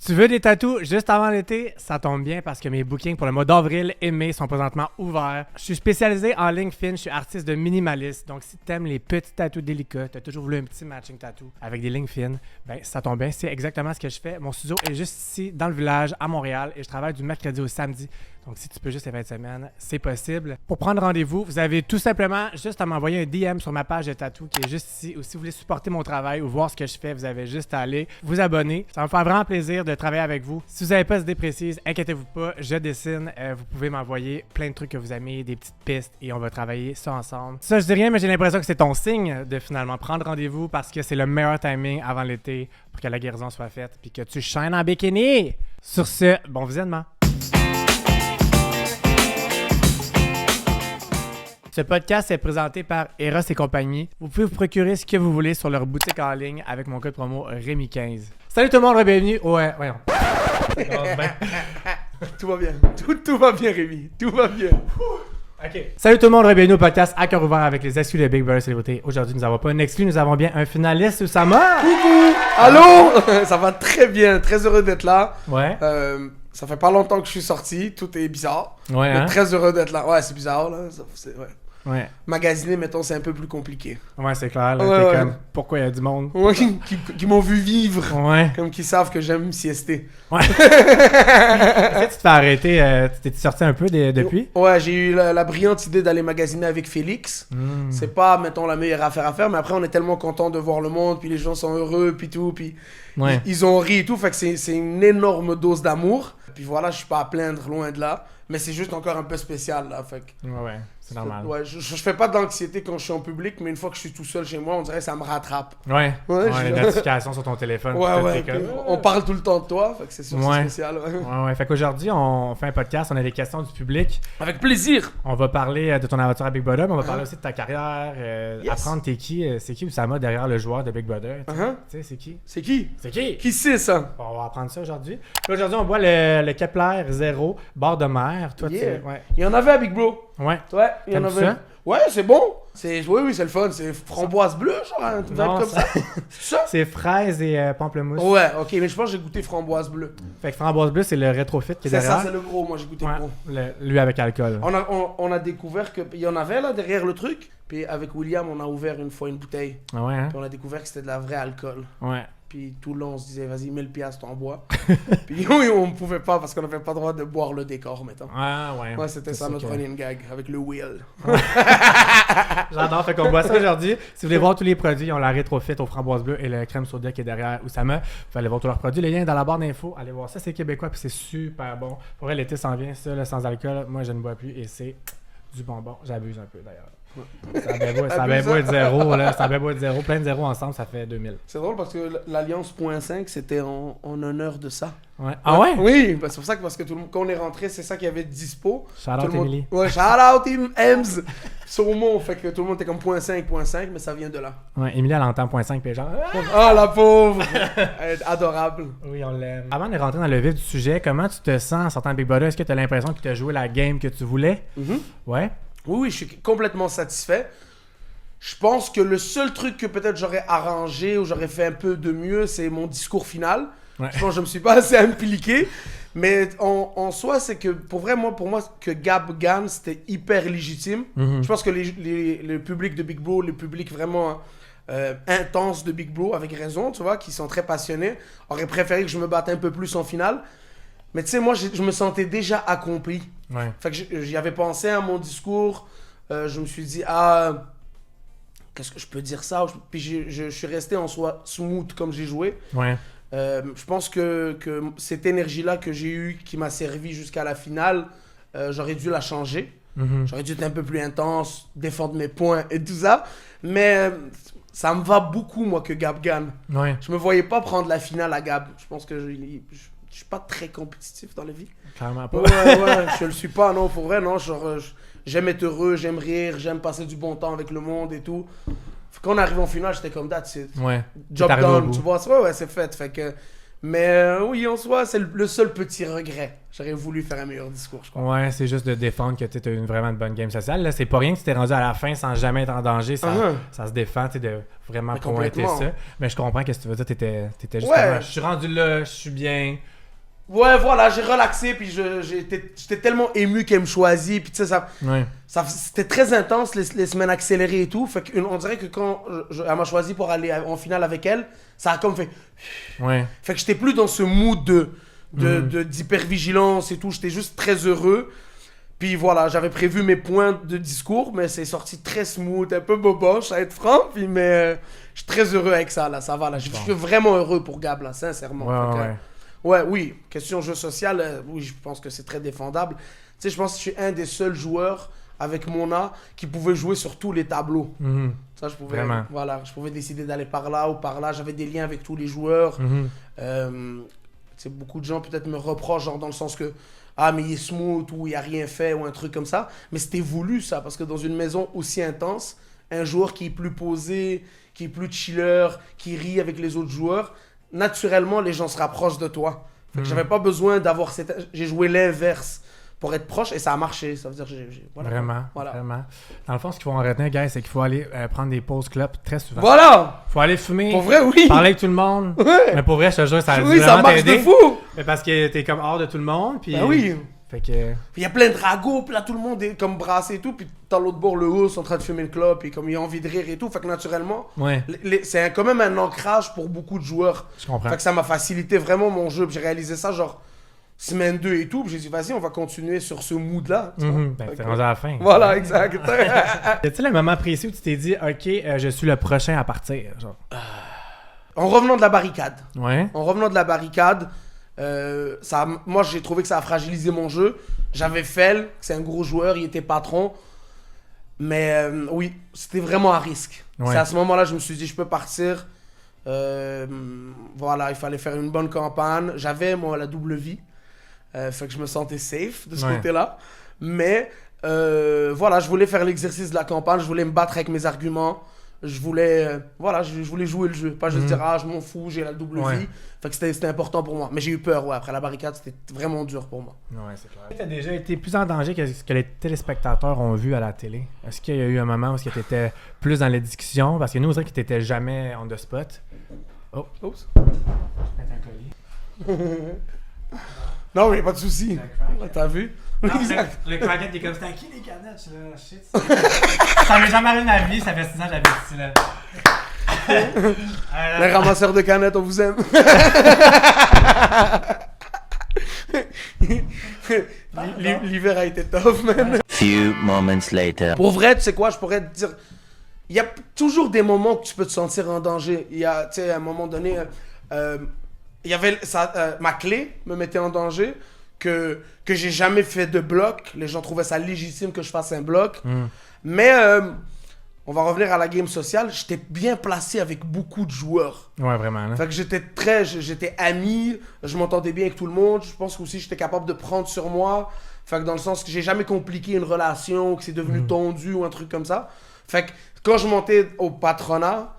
Tu veux des tatous juste avant l'été? Ça tombe bien parce que mes bookings pour le mois d'avril et mai sont présentement ouverts. Je suis spécialisé en ligne fine, je suis artiste de minimaliste. Donc si t'aimes les petits tatous délicats, t'as toujours voulu un petit matching tattoo avec des lignes fines, ben ça tombe bien, c'est exactement ce que je fais. Mon studio est juste ici dans le village à Montréal et je travaille du mercredi au samedi. Donc si tu peux juste les fins de semaine, c'est possible. Pour prendre rendez-vous, vous avez tout simplement juste à m'envoyer un DM sur ma page de tatou qui est juste ici. Ou si vous voulez supporter mon travail ou voir ce que je fais, vous avez juste à aller vous abonner. Ça va me faire vraiment plaisir de travailler avec vous. Si vous n'avez pas d'idée précise, inquiétez-vous pas, je dessine. Vous pouvez m'envoyer plein de trucs que vous aimez, des petites pistes et on va travailler ça ensemble. Ça, je dis rien, mais j'ai l'impression que c'est ton signe de finalement prendre rendez-vous parce que c'est le meilleur timing avant l'été pour que la guérison soit faite puis que tu shines en bikini. Sur ce, bon visionnement. Ce podcast est présenté par Eros et compagnie. Vous pouvez vous procurer ce que vous voulez sur leur boutique en ligne avec mon code promo Rémi15. Salut tout le monde, bienvenue. Voyons. Tout va bien. Tout va bien, Rémi. Tout va bien. Okay. Salut tout le monde, bienvenue au podcast À cœur ouvert avec les exclus de Big Brother Célébrité. Aujourd'hui, nous n'avons pas un exclu, nous avons bien un finaliste, Oussama. Coucou. Allô. Ça va très bien. Très heureux d'être là. Ouais. Ça fait pas longtemps que je suis sorti. Tout est bizarre. Ouais, mais hein? Très heureux d'être là. Ouais, c'est bizarre, là. Ouais. Ouais. Magasiner, mettons, c'est un peu plus compliqué. Ouais, c'est clair. Là, Ouais, t'es comme, pourquoi il y a du monde? Ouais, qui m'ont vu vivre. Ouais. Comme qui savent que j'aime siester. Ouais. Est-ce que tu te fais arrêter? Tu t'es sorti un peu depuis? Ouais, j'ai eu la brillante idée d'aller magasiner avec Félix. C'est pas, mettons, la meilleure affaire à faire, mais après, on est tellement content de voir le monde, puis les gens sont heureux, puis tout, puis Ouais. ils ont ri et tout, fait que c'est une énorme dose d'amour. Puis voilà, je suis pas à plaindre, loin de là, mais c'est juste encore un peu spécial, là, fait que... Ouais, c'est normal. Ouais, je fais pas d'anxiété quand je suis en public, mais une fois que je suis tout seul chez moi, on dirait que ça me rattrape. Ouais. Ouais, Les notifications sur ton téléphone. Ouais, t'es comme, on parle tout le temps de toi, fait que c'est sûr que c'est spécial. Ouais. Fait qu'aujourd'hui, on fait un podcast, on a des questions du public. Avec plaisir. On va parler de ton aventure à Big Brother, mais on va parler aussi de ta carrière, apprendre t'es qui, c'est qui Oussama derrière le joueur de Big Brother. Tu sais, c'est qui? C'est qui? C'est qui? Qui c'est ça? Bon, on va apprendre ça aujourd'hui. Puis aujourd'hui, on boit le Kepler 0, bord de mer. Toi, Yeah. ouais. Il y en avait à Big Bro. Ouais. Ouais, il y en T'aimes avait. ça? Ouais, c'est bon. Oui, c'est le fun. C'est framboise bleue, genre, un truc Non, comme ça. C'est ça? C'est fraise et pamplemousse. Ouais, ok, mais je pense que j'ai goûté framboise bleue. Fait que framboise bleue, c'est le rétrofit qui est C'est derrière. ça, c'est le gros. Moi, j'ai goûté Ouais, le gros. lui avec alcool. On a découvert qu'il y en avait là derrière le truc. Puis avec William, on a ouvert une fois une bouteille. Ah ouais, hein? Puis on a découvert que c'était de la vraie alcool. Ouais. Puis tout le long, on se disait, vas-y, 1000 piastres, t'en bois. Puis on ne pouvait pas parce qu'on n'avait pas le droit de boire le décor, mettons. Ah ouais. Ouais, c'était ça notre que... running gag avec le wheel. J'adore, fait qu'on boit ça aujourd'hui. Si vous voulez voir tous les produits, ils ont la rétrofit aux framboises bleues et le crème soda qui est derrière Oussama. Vous pouvez aller voir tous leurs produits. Le lien est dans la barre d'infos. Allez voir ça, c'est québécois puis c'est super bon. Pour vrai, l'été s'en vient, ça, là, sans alcool. Moi, je ne bois plus et c'est du bonbon. J'abuse un peu d'ailleurs. Ça a bien beau être zéro, là. Ça a bien beau être zéro. Plein de zéros ensemble, ça fait 2000. C'est drôle parce que l'Alliance .5, c'était en honneur de ça. Ouais. Ah ouais? Oui, c'est pour ça que parce que tout le monde, quand on est rentré, c'est ça qu'il y avait de dispo. Shout out Emily. Ouais, shout out Team Ems. Saumon, fait que tout le monde était comme .5, mais ça vient de là. Ouais, Emily, elle entend .5 puis genre... Ah, la pauvre! Elle est adorable. Oui, on l'aime. Avant de rentrer dans le vif du sujet, comment tu te sens en sortant de Big Brother? Est-ce que tu as l'impression que tu as joué la game que tu voulais? Ouais. Oui, je suis complètement satisfait. Je pense que le seul truc que peut-être j'aurais arrangé ou j'aurais fait un peu de mieux, c'est mon discours final. Ouais. Je pense que je me suis pas assez impliqué. Mais en soi, c'est que pour moi, que Gab gagne, c'était hyper légitime. Je pense que le public de Big Bro, le public vraiment intense de Big Bro, avec raison, tu vois, qui sont très passionnés, auraient préféré que je me batte un peu plus en finale. Mais tu sais, moi, je me sentais déjà accompli. Ouais. Fait que j'y avais pensé à mon discours. Je me suis dit, qu'est-ce que je peux dire ça? Puis je suis resté en soi smooth comme j'ai joué. Ouais. Je pense que cette énergie-là que j'ai eue, qui m'a servi jusqu'à la finale, j'aurais dû la changer. J'aurais dû être un peu plus intense, défendre mes points et tout ça. Mais ça me va beaucoup, moi, que Gab gagne. Ouais. Je me voyais pas prendre la finale à Gab. Je pense que je suis pas très compétitif dans la vie. Clairement pas. Ouais, je le suis pas, non, pour vrai, non. J'aime être heureux, j'aime rire, j'aime passer du bon temps avec le monde et tout. Quand on arrive en finale, j'étais comme that's it. Ouais. Job T'es arrivé au done, bout. tu vois. Ouais, c'est fait. Fait que Mais oui, en soi, c'est le seul petit regret. J'aurais voulu faire un meilleur discours, je crois. Ouais, c'est juste de défendre que tu as vraiment une bonne game sociale. Là, c'est pas rien que tu t'es rendu à la fin sans jamais être en danger. Ça se défend, tu sais, de vraiment pointer ça. Mais je comprends ce que tu veux dire. T'étais juste comme, je suis rendu là, je suis bien. Ouais, voilà, j'ai relaxé, puis j'étais tellement ému qu'elle me choisit, puis tu sais, c'était très intense, les semaines accélérées et tout, fait qu'on dirait que quand elle m'a choisi pour aller en finale avec elle, ça a comme fait... Ouais. Fait que j'étais plus dans ce mood d'hypervigilance et tout, j'étais juste très heureux, puis voilà, j'avais prévu mes points de discours, mais c'est sorti très smooth, un peu boboche, à être franc, puis mais je suis très heureux avec ça, là, ça va, là, je suis vraiment heureux pour Gab, là, sincèrement. Oui, question jeu social, oui, je pense que c'est très défendable. Tu sais, je pense que je suis un des seuls joueurs avec Mona qui pouvait jouer sur tous les tableaux. Ça, je pouvais décider d'aller par là ou par là. J'avais des liens avec tous les joueurs. Beaucoup de gens peut-être me reprochent, genre dans le sens que mais il est smooth ou il a rien fait ou un truc comme ça. Mais c'était voulu ça, parce que dans une maison aussi intense, un joueur qui est plus posé, qui est plus chiller, qui rit avec les autres joueurs, naturellement, les gens se rapprochent de toi. Fait que j'avais pas besoin d'avoir cette... J'ai joué l'inverse pour être proche et ça a marché. Ça veut dire voilà. Vraiment. Dans le fond, ce qu'il faut en retenir, guys, c'est qu'il faut aller prendre des pauses clopes très souvent. Voilà! Faut aller fumer. Pour vrai, oui! Parler avec tout le monde. Ouais. Mais pour vrai, je te jure, ça a oui, vraiment ça marche t'aider. de fou! Mais parce que t'es comme hors de tout le monde. Puis... Ben oui! Fait que... Il y a plein de ragots, puis là tout le monde est comme brassé et tout, puis dans l'autre bord le hausse en train de fumer le clope, et comme il a envie de rire et tout, fait que naturellement, c'est quand même un ancrage pour beaucoup de joueurs. Je comprends. Fait que ça m'a facilité vraiment mon jeu, puis j'ai réalisé ça genre semaine 2 et tout, puis j'ai dit vas-y on va continuer sur ce mood là. Ben t'es rendu à la fin. Voilà, exact. Y a-t-il un moment précis où tu t'es dit ok, je suis le prochain à partir, genre? En revenant de la barricade. Ouais. En revenant de la barricade, moi j'ai trouvé que ça a fragilisé mon jeu. J'avais Fel, c'est un gros joueur, il était patron. Mais oui, c'était vraiment à risque. Ouais. C'est à ce moment-là je me suis dit je peux partir. Voilà, il fallait faire une bonne campagne. J'avais moi la double vie. Fait que je me sentais safe de ce côté-là. Mais voilà, je voulais faire l'exercice de la campagne. Je voulais me battre avec mes arguments. Je voulais, je voulais jouer le jeu. Pas juste dire, je m'en fous, j'ai la double vie. Fait que c'était important pour moi. Mais j'ai eu peur, après la barricade, c'était vraiment dur pour moi. Ouais, c'est clair. Tu as déjà été plus en danger que ce que les téléspectateurs ont vu à la télé. Est-ce qu'il y a eu un moment où tu étais plus dans les discussions? Parce que nous, on dirait que tu n'étais jamais on the spot. Oh, oups. Non, mais pas de soucis. T'as vu? Exact. Le craquette qui est comme, c'était à qui les canettes, là? Shit. Ça m'est jamais arrivé de ma vie, ça fait 6 ans que j'avais ici, là. Les ramasseurs de canettes, on vous aime. L'hiver a été tough, man. Few moments later. Pour vrai, tu sais quoi, je pourrais te dire... Il y a toujours des moments où tu peux te sentir en danger. Il y a, tu sais, à un moment donné... il y avait ma clé me mettait en danger, que j'ai jamais fait de bloc. Les gens trouvaient ça légitime que je fasse un bloc. Mais on va revenir à la game sociale. J'étais bien placé avec beaucoup de joueurs. Ouais, vraiment. Là. Fait que j'étais ami, je m'entendais bien avec tout le monde. Je pense qu'aussi j'étais capable de prendre sur moi. Fait que dans le sens que j'ai jamais compliqué une relation, que c'est devenu tendu ou un truc comme ça. Fait que quand je montais au patronat,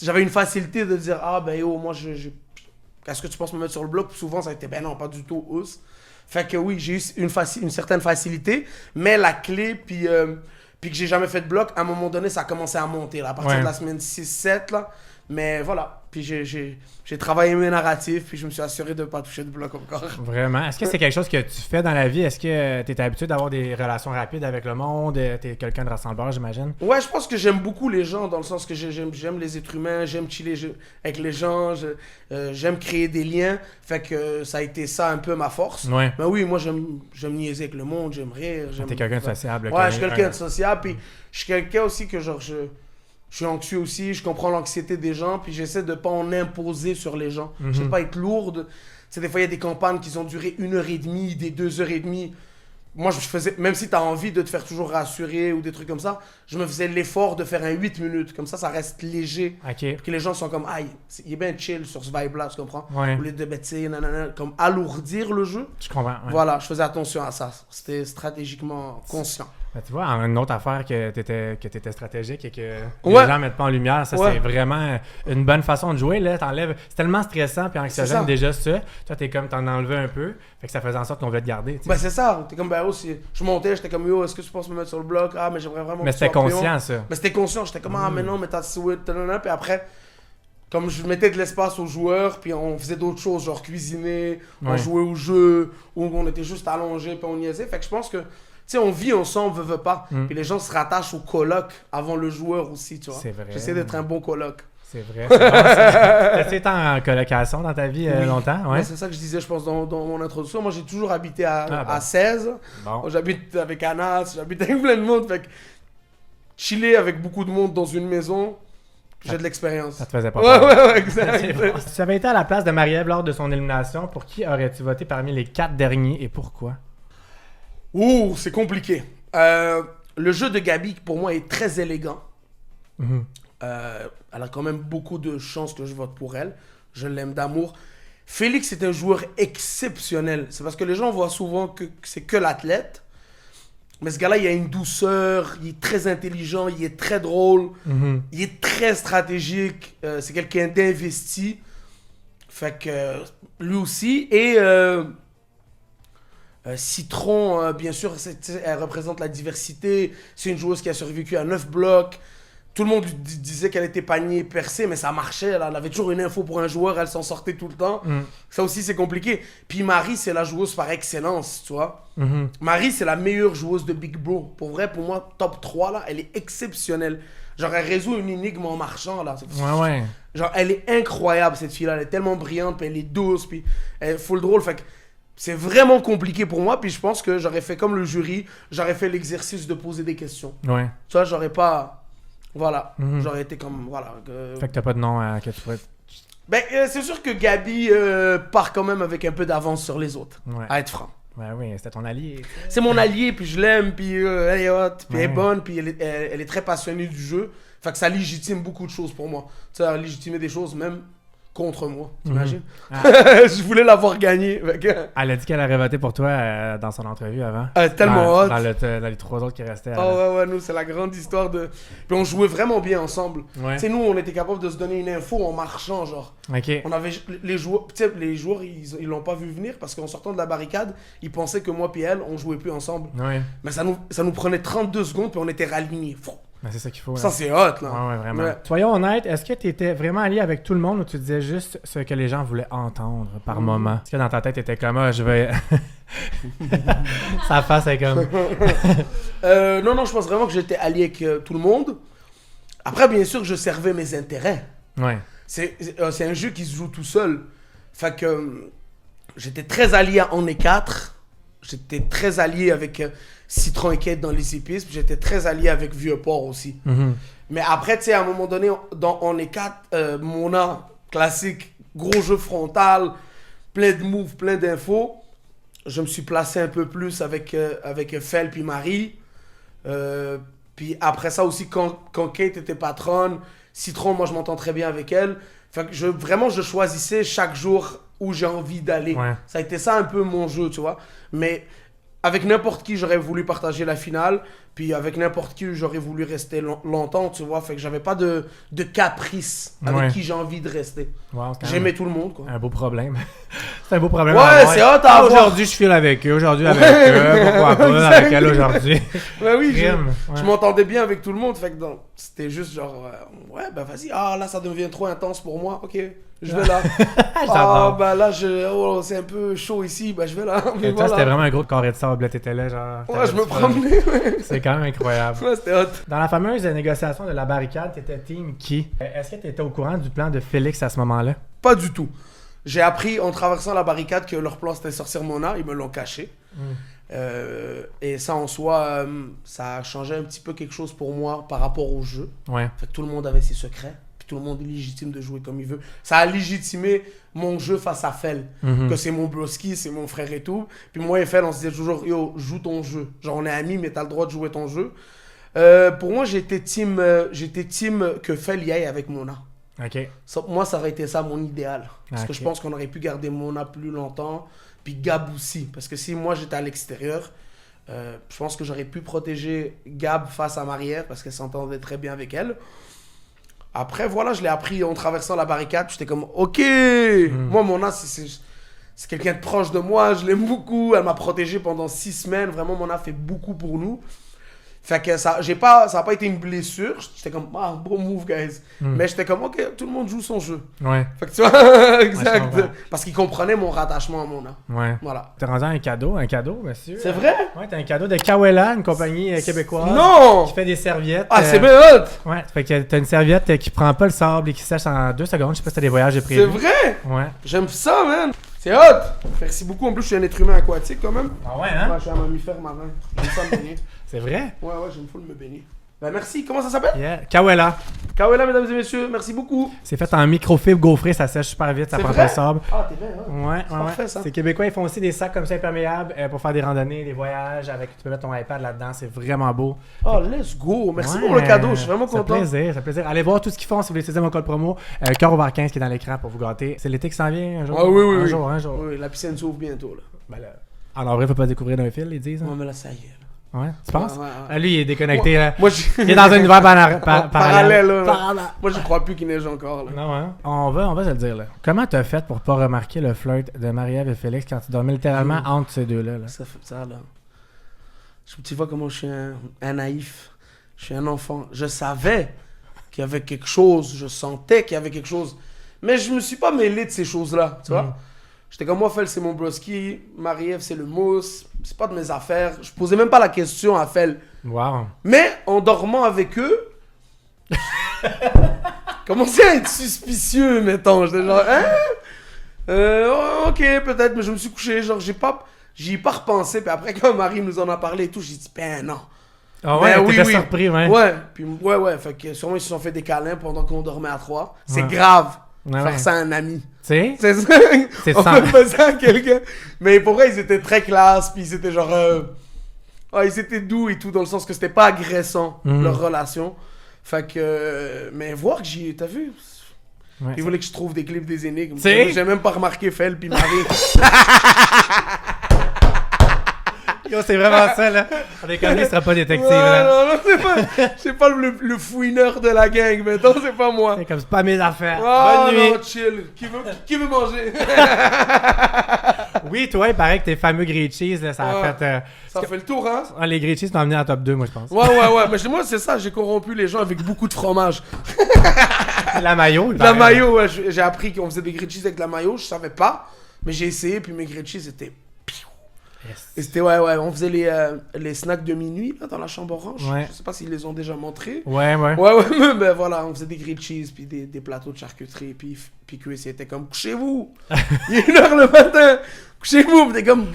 j'avais une facilité de dire moi est-ce que tu penses me mettre sur le bloc? Souvent, ça a été, non, pas du tout, ous. Fait que oui, j'ai eu une certaine facilité, mais la clé, puis que j'ai jamais fait de bloc, à un moment donné, ça a commencé à monter, là, à partir de la semaine 6-7, là. Mais voilà, puis j'ai travaillé mes narratifs, puis je me suis assuré de ne pas toucher de bloc encore. Vraiment? Est-ce que c'est quelque chose que tu fais dans la vie? Est-ce que tu es habitué d'avoir des relations rapides avec le monde? Tu es quelqu'un de rassembleur, j'imagine? Ouais, je pense que j'aime beaucoup les gens, dans le sens que j'aime les êtres humains, j'aime chiller avec les gens, j'aime créer des liens. Fait que ça a été ça un peu ma force. Ouais. Mais oui, moi j'aime niaiser avec le monde, j'aime rire. T'es quelqu'un de sociable. Ouais, je suis quelqu'un de sociable, puis je suis quelqu'un aussi que genre je suis anxieux aussi, je comprends l'anxiété des gens, puis j'essaie de pas en imposer sur les gens. Je sais pas être lourde. Tu sais, des fois, il y a des campagnes qui ont duré 1h30, des 2h30. Moi, je faisais, même si tu as envie de te faire toujours rassurer ou des trucs comme ça, je me faisais l'effort de faire un 8 minutes. Comme ça reste léger. OK. Que les gens sont comme, il est bien chill sur ce vibe-là, tu comprends? Ouais. Au lieu de, comme alourdir le jeu. Je comprends. Ouais. Voilà, je faisais attention à ça. C'était stratégiquement conscient. Ben, tu vois, une autre affaire que t'étais stratégique et que Ouais. les gens mettent pas en lumière, ça Ouais. c'est vraiment une bonne façon de jouer. Là, c'est tellement stressant puis C'est anxiogène ça. déjà ça. Toi, t'es comme t'en enlevais un peu, fait que ça faisait en sorte qu'on voulait te garder. Tu sais. Ben c'est ça, t'es comme ben aussi, je montais, j'étais comme yo, est-ce que tu penses me mettre sur le bloc? Ah mais j'aimerais vraiment Mais que tu c'était sois pion. conscient ça. Mais c'était conscient, j'étais comme ah mais non, mais t'as switch, puis après, comme je mettais de l'espace aux joueurs, puis on faisait d'autres choses, genre cuisiner, on Ouais. jouait au jeu, ou on était juste allongés, puis on niaisait. Fait que je pense que, tu sais, on vit ensemble, veut pas. Puis les gens se rattachent au coloc avant le joueur aussi, tu vois. C'est vrai. J'essaie d'être un bon coloc. C'est vrai. C'est bon, t'as-tu été en colocation dans ta vie Oui. longtemps? Ouais. Ouais, c'est ça que je disais, je pense, dans mon introduction. Moi, j'ai toujours habité Ah, bon. à 16. Bon. J'habite avec Anas, j'habite avec plein de monde. Fait que chiller avec beaucoup de monde dans une maison, j'ai de l'expérience. Ça te faisait pas Ouais, peur. ouais, ouais, exact. C'est bon. Si tu avais été à la place de Marie-Ève lors de son élimination, pour qui aurais-tu voté parmi les 4 derniers et pourquoi? Ouh, c'est compliqué. Le jeu de Gabi, pour moi, est très élégant. Mhm. Elle a quand même beaucoup de chances que je vote pour elle. Je l'aime d'amour. Félix est un joueur exceptionnel. C'est parce que les gens voient souvent que c'est que l'athlète. Mais ce gars-là, il a une douceur, il est très intelligent, il est très drôle, Mhm. il est très stratégique. C'est quelqu'un d'investi. Fait que lui aussi. Et Citron, bien sûr, elle représente la diversité. C'est une joueuse qui a survécu à 9 blocs. Tout le monde disait qu'elle était panier percé, mais ça marchait. Elle avait toujours une info pour un joueur, elle s'en sortait tout le temps. Mm. Ça aussi, c'est compliqué. Puis Marie, c'est la joueuse par excellence, tu vois. Mhm. Marie, c'est la meilleure joueuse de Big Bro. Pour vrai, pour moi, top 3, là, elle est exceptionnelle. Genre, elle résout une énigme en marchant, là. Ouais, ouais. Genre, elle est incroyable, cette fille-là. Elle est tellement brillante, puis elle est douce, puis elle est full drôle. Fait que c'est vraiment compliqué pour moi, puis je pense que j'aurais fait comme le jury, j'aurais fait l'exercice de poser des questions. Ouais. Tu vois, j'aurais pas... Voilà. Mhm. J'aurais été comme... Voilà. Fait que t'as pas de nom que tu pourrais. Ben, c'est sûr que Gabi part quand même avec un peu d'avance sur les autres. Ouais. À être franc. Ouais, oui, c'était ton allié. C'est mon allié, puis je l'aime, puis elle est hot, puis elle est Ouais. bonne, puis elle est très passionnée du jeu. Fait que ça légitime beaucoup de choses pour moi. Tu sais, elle a légitimé des choses même contre moi, t'imagines? Je voulais l'avoir gagné. Fait que, Elle a dit qu'elle aurait voté pour toi dans son entrevue avant. tellement hot. Dans les 3 autres qui restaient. Oh ouais, ouais, nous, c'est la grande histoire de... Puis on jouait vraiment bien ensemble. Ouais. Tu sais, nous, on était capable de se donner une info en marchant, genre. Ok. On avait les joueurs, tu sais, les joueurs, ils l'ont pas vu venir parce qu'en sortant de la barricade, ils pensaient que moi et elle, on jouait plus ensemble. Ouais. Mais ça nous prenait 32 secondes puis on était ralignés. Ben, c'est ça qu'il faut. Ça, là. c'est hot, là. Ouais, ouais, vraiment. Ouais. Soyons honnêtes, est-ce que tu étais vraiment allié avec tout le monde ou tu disais juste ce que les gens voulaient entendre par moment? Est-ce que dans ta tête, t'étais comme, je vais. Sa face est comme. Non, je pense vraiment que j'étais allié avec tout le monde. Après, bien sûr, je servais mes intérêts. Ouais. C'est un jeu qui se joue tout seul. Fait que j'étais très allié à On est 4. J'étais très allié avec Citron et Kate dans les épices. Puis j'étais très allié avec Vieux-Port aussi. Mhm. Mais après, tu sais, à un moment donné, dans On est 4, Mona, classique, gros jeu frontal, plein de moves, plein d'infos. Je me suis placé un peu plus avec Fel puis Marie. Puis après ça aussi, quand Kate était patronne, Citron, moi je m'entends très bien avec elle. Fait que vraiment, je choisissais chaque jour où j'ai envie d'aller. Ouais. Ça a été ça un peu mon jeu, tu vois. Mais avec n'importe qui, j'aurais voulu partager la finale. Puis avec n'importe qui, j'aurais voulu rester longtemps, tu vois. Fait que j'avais pas de caprice avec Ouais. qui j'ai envie de rester. Wow, c'est quand même J'aimais tout le monde, quoi. un beau problème. C'est un beau problème. Ouais, à avoir. c'est hot à avoir. Aujourd'hui, je file avec eux. Aujourd'hui, avec Ouais. eux. Pourquoi pas Exact. avec elle aujourd'hui? Ouais, oui, Crime, je ouais. m'entendais bien avec tout le monde. Fait que donc, c'était juste genre, ouais, ben vas-y. Ah, là, ça devient trop intense pour moi. Ok, je vais là. Ah, J'adore. ben là, c'est un peu chaud ici. Ben, je vais là. Mais Et toi, voilà. c'était vraiment un gros carré de sable. Là, t'étais là, genre. Ouais, je me t'avais du fun. promenais. Ouais, C'est quand même incroyable. Ouais, c'était hot. Dans la fameuse négociation de la barricade, t'étais team qui? Est-ce que t'étais au courant du plan de Félix à ce moment-là? Pas du tout. J'ai appris en traversant la barricade que leur plan c'était sortir Mona. Ils me l'ont caché. Et ça en soi, ça a changé un petit peu quelque chose pour moi par rapport au jeu. Ouais. Fait que tout le monde avait ses secrets. Puis tout le monde est légitime de jouer comme il veut. Ça a légitimé mon jeu face à Fel. Mhm. Que c'est mon broski, c'est mon frère et tout. Puis moi et Fel, on se disait toujours, yo, joue ton jeu. Genre, on est amis, mais t'as le droit de jouer ton jeu. Pour moi, j'étais team que Fel y aille avec Mona. Ok. Moi, ça aurait été ça mon idéal. Parce que Ok. je pense qu'on aurait pu garder Mona plus longtemps. Puis Gab aussi. Parce que si moi j'étais à l'extérieur, Je pense que j'aurais pu protéger Gab face à Marie-Ève parce qu'elle s'entendait très bien avec elle. Après, voilà, je l'ai appris en traversant la barricade. J'étais comme, ok, moi, Mona, c'est quelqu'un de proche de moi. Je l'aime beaucoup. Elle m'a protégé pendant 6 semaines. Vraiment, Mona fait beaucoup pour nous. Fait que ça a pas été une blessure. J'étais comme, bon move, guys. Mais j'étais comme, ok, tout le monde joue son jeu. Ouais. Fait que tu vois, exact. Ouais, parce qu'il comprenait mon rattachement à Mona. Ouais. Voilà. T'as rendu un cadeau, monsieur. C'est vrai? Ouais, t'as un cadeau de Kawela, une compagnie québécoise. Non! Qui fait des serviettes. Ah, c'est bien hot! Ouais, fait que t'as une serviette qui prend pas le sable et qui sèche en 2 secondes. Je sais pas si t'as des voyages de prévu. C'est vrai? Ouais. J'aime ça, man. C'est hot! Merci beaucoup. En plus, je suis un être humain aquatique quand même. Ah ouais, hein? Ouais, je suis un mammifère marin. J'aime ça me baigner. C'est vrai? Ouais, j'aime full me baigner. Ben merci. Comment ça s'appelle? Yeah. Kawela. Kawela, mesdames et messieurs. Merci beaucoup. C'est fait en microfibre gaufré, ça sèche super vite, ça C'est prend vrai? pas le sable. Ah, t'es bien, hein? Ouais, parfait, ça. C'est québécois, ils font aussi des sacs comme ça imperméables pour faire des randonnées, des voyages. Tu peux mettre ton iPad là-dedans, c'est vraiment beau. Oh, let's go. Merci Ouais, pour le cadeau. Je suis vraiment ça content. fait plaisir. Allez voir tout ce qu'ils font si vous voulez utiliser mon code promo. Cœur ouvert 15 qui est dans l'écran pour vous gâter. C'est l'été qui s'en vient un jour. Ah oui. Un jour. Oui, la piscine s'ouvre bientôt, là. Ben là, en avril, faut pas découvrir d'un fil, ils disent. Hein? Ouais, mais là, ça y est. Là. Ouais, tu penses? Ouais. Ah, lui, il est déconnecté. Là. Moi, Il est dans un univers parallèle. là. Moi, je crois plus qu'il neige encore, là. Non, hein? On va se le dire, là. Comment t'as fait pour pas remarquer le flirt de Marie-Ève et Félix quand tu dormais littéralement entre ces deux-là? Là? Ça fait ça, là. Tu vois comment je suis un naïf. Je suis un enfant. Je savais qu'il y avait quelque chose. Je sentais qu'il y avait quelque chose. Mais je me suis pas mêlé de ces choses-là, tu vois. J'étais comme moi, Fel, c'est mon broski. Marie-Ève, c'est le mousse. C'est pas de mes affaires. Je posais même pas la question à Fel. Wow. Mais en dormant avec eux, commençais à être suspicieux, mettons. J'étais genre, ok, peut-être, mais je me suis couché. Genre, j'y ai pas repensé. Puis après, quand Marie nous en a parlé et tout, j'ai dit, ben non. Ah ouais, Ben t'étais surpris, ouais. Ouais. Fait que sûrement, ils se sont fait des câlins pendant qu'on dormait à 3. C'est Ouais. grave. Ouais, Faire ouais. ça à un ami. Tu sais? C'est ça. C'est On ça. fait ça à quelqu'un. Mais pour vrai, ils étaient très classe. Puis ils étaient genre. Ils étaient doux et tout, dans le sens que c'était pas agressant, leur relation. Fait que. Mais voir que j'y. T'as vu? Ouais, Ils voulaient que je trouve des clips des énigmes. C'est? J'ai même pas remarqué Fel puis Marie. Yo, c'est vraiment ça, là. On est comme, il sera pas détective, Ouais, là. non, c'est pas le fouineur de la gang, mettons, c'est pas moi. C'est comme, c'est pas mes affaires. Oh Bonne nuit. non, chill. Qui veut manger? Oui, toi, il paraît que tes fameux grilled cheese, là, ça a Ouais. fait... Ça fait le tour, hein? Les grilled cheese t'ont amené en top 2, moi, je pense. Ouais. Mais moi, c'est ça, j'ai corrompu les gens avec beaucoup de fromage. La mayo. il La paraît. mayo, ouais, j'ai appris qu'on faisait des grilled cheese avec la mayo, je savais pas. Mais j'ai essayé, puis mes grilled cheese étaient... Yes. Et c'était, ouais, on faisait les snacks de minuit, là, dans la chambre orange. Ouais. Je sais pas s'ils les ont déjà montrés. Ouais. Ouais, mais ben voilà, on faisait des grilled cheese, puis des plateaux de charcuterie, puis Chris, il était comme, couchez-vous! Il est 1h le matin, couchez-vous! Puis t'es comme,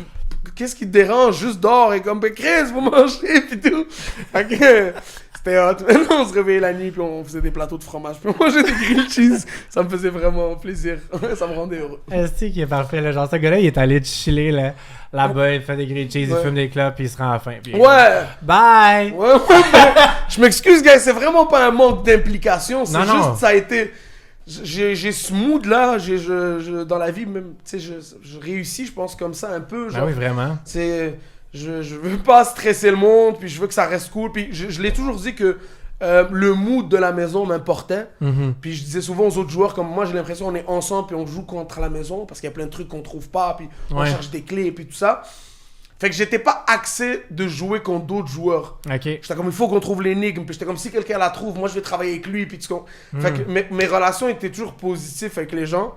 qu'est-ce qui te dérange? Juste dors, et comme, ben Chris, vous mangez, puis tout! Fait que, c'était hot. Maintenant, on se réveillait la nuit, puis on faisait des plateaux de fromage, puis on mangeait des grilled cheese. Ça me faisait vraiment plaisir. Ça me rendait heureux. Est-ce qui est parfait, là? Genre, ce gars-là, il est allé chiller, là-bas, il fait des grilled cheese, il fume des clopes, puis il se rend à la fin. Puis... Ouais! Bye! Ouais, ben, je m'excuse, gars, c'est vraiment pas un manque d'implication, c'est Non. juste, ça a été... J'ai ce mood là, dans la vie, même, tu sais, je réussis, je pense, comme ça un peu. Genre, Ben oui, vraiment. c'est, je veux pas stresser le monde, puis je veux que ça reste cool. Puis je l'ai toujours dit que le mood de la maison m'importait. Puis je disais souvent aux autres joueurs, comme moi, j'ai l'impression qu'on est ensemble, puis on joue contre la maison, parce qu'il y a plein de trucs qu'on trouve pas, puis on Ouais. cherche des clés, puis tout ça. Fait que j'étais pas axé de jouer contre d'autres joueurs. OK. J'étais comme, il faut qu'on trouve l'énigme. Puis j'étais comme, si quelqu'un la trouve, moi je vais travailler avec lui. Puis fait que mes relations étaient toujours positives avec les gens.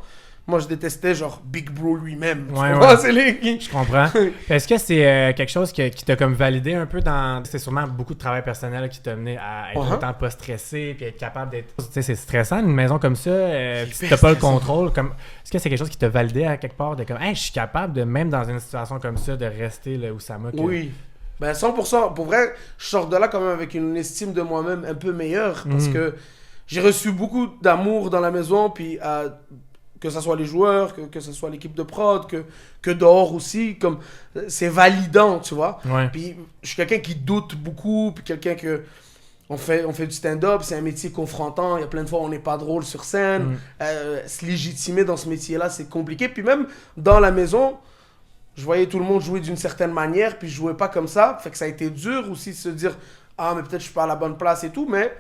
Moi je détestais genre Big Bro lui-même. Tu Ouais, comprends? ouais. C'est les... Je comprends. Est-ce que c'est quelque chose qui t'a comme validé un peu dans... C'est sûrement beaucoup de travail personnel qui t'a amené à être Uh-huh. autant pas stressé puis être capable d'être... Tu sais, c'est stressant, une maison comme ça, si hyper t'as pas le stressant. contrôle. Est-ce que c'est quelque chose qui t'a validé à quelque part de comme, hey, je suis capable de, même dans une situation comme ça, de rester là où ça m'a... Oui. Ben 100%. Pour vrai, je sors de là quand même avec une estime de moi-même un peu meilleure. Parce que j'ai reçu beaucoup d'amour dans la maison. Puis que ce soit les joueurs, que ce soit l'équipe de prod, que dehors aussi. Comme, c'est validant, tu vois. Ouais. Puis je suis quelqu'un qui doute beaucoup. Puis quelqu'un que... On fait du stand-up, c'est un métier confrontant. Il y a plein de fois où on n'est pas drôle sur scène. Se légitimer dans ce métier-là, c'est compliqué. Puis même dans la maison, Je voyais tout le monde jouer d'une certaine manière, puis je jouais pas comme ça. Fait que ça a été dur aussi de se dire, ah, mais peut-être je suis pas à la bonne place et tout, mais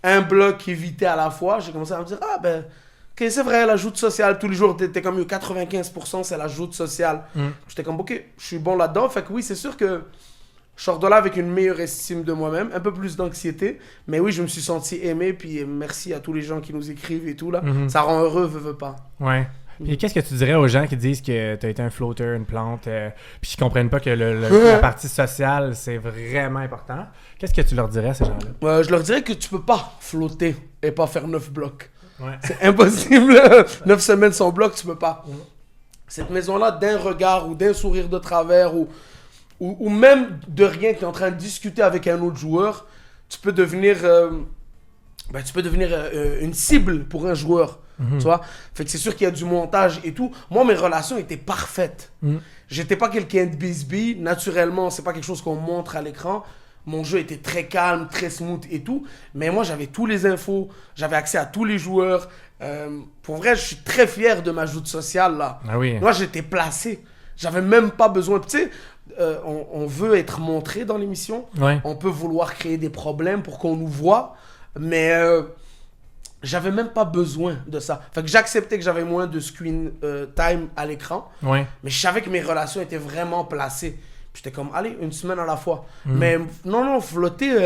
un bloc évité à la fois, j'ai commencé à me dire, ah, ben, ok, c'est vrai, la joute sociale, tous les jours, t'es comme 95%, c'est la joute sociale. J'étais comme, ok, je suis bon là-dedans. Fait que oui, c'est sûr que je sors de là avec une meilleure estime de moi-même, un peu plus d'anxiété, mais oui, je me suis senti aimé, puis merci à tous les gens qui nous écrivent et tout, là. Ça rend heureux, veut pas. Ouais. Puis qu'est-ce que tu dirais aux gens qui disent que tu as été un floater, une plante, puis qui comprennent pas que la partie sociale, c'est vraiment important? Qu'est-ce que tu leur dirais à ces gens-là? Je leur dirais que tu peux pas flotter et pas faire 9 blocs. Ouais. C'est impossible. 9 semaines sans bloc, tu peux pas. Cette maison-là, d'un regard ou d'un sourire de travers ou même de rien, tu es en train de discuter avec un autre joueur, tu peux devenir, une cible pour un joueur. Tu vois? Fait que c'est sûr qu'il y a du montage et tout. Moi, mes relations étaient parfaites. J'étais pas quelqu'un de bisbee. Naturellement, c'est pas quelque chose qu'on montre à l'écran. Mon jeu était très calme, très smooth et tout. Mais moi, j'avais tous les infos. J'avais accès à tous les joueurs. Pour vrai, je suis très fier de ma joute sociale, là. Ah oui. Moi, j'étais placé. J'avais même pas besoin. Tu sais, on veut être montré dans l'émission. Ouais. On peut vouloir créer des problèmes pour qu'on nous voit. Mais j'avais même pas besoin de ça. Fait que j'acceptais que j'avais moins de screen time à l'écran. Ouais. Mais je savais que mes relations étaient vraiment placées. Puis j'étais comme, allez, une semaine à la fois. Mais non, flotter